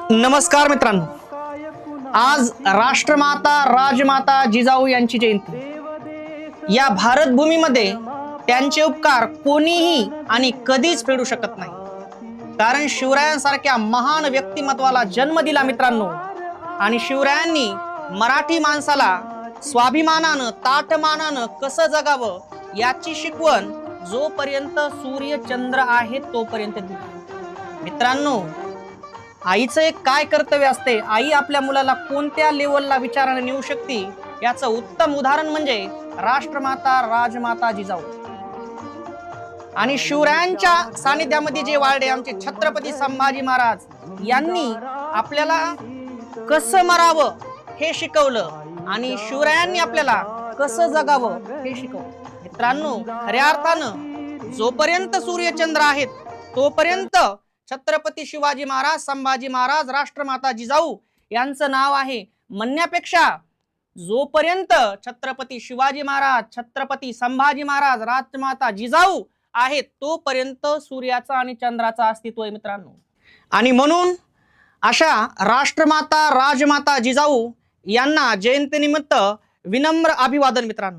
नमस्कार मित्रांनो, आज राष्ट्रमाता राजमाता जिजाऊ यांची जयंती। या भारत भूमीमध्ये त्यांचे उपकार कोणीही आणि कधीच फेडू शकत नाही, कारण शिवरायांसारख्या महान व्यक्तिमत्वाला जन्म दिला मित्रांनो। आणि शिवरायांनी मराठी माणसाला स्वाभिमानानं ताठमानानं कसं जगावं याची शिकवण जोपर्यंत सूर्य चंद्र आहे तोपर्यंत दिली मित्रांनो। आईचं एक काय कर्तव्य असते, आई आपल्या मुलाला कोणत्या लेवलला विचाराने नेऊ शकते याचं उत्तम उदाहरण म्हणजे राष्ट्रमाता राजमाता जिजाऊ। आणि शिवरायांच्या सानिध्यामध्ये जे वाढले आमचे छत्रपती संभाजी महाराज यांनी आपल्याला कसं मरावं हे शिकवलं आणि शिवरायांनी आपल्याला कसं जगावं हे शिकवलं मित्रांनो। खऱ्या अर्थानं जोपर्यंत सूर्यचंद्र आहेत तोपर्यंत छत्रपती शिवाजी महाराज संभाजी महाराज राष्ट्रमाता जिजाऊ यांचं नाव आहे म्हणण्यापेक्षा जोपर्यंत छत्रपती शिवाजी महाराज छत्रपती संभाजी महाराज राजमाता जिजाऊ आहेत तोपर्यंत सूर्याचा आणि चंद्राचा अस्तित्व आहे मित्रांनो। आणि म्हणून अशा राष्ट्रमाता राजमाता जिजाऊ यांना जयंतीनिमित्त विनम्र अभिवादन मित्रांनो।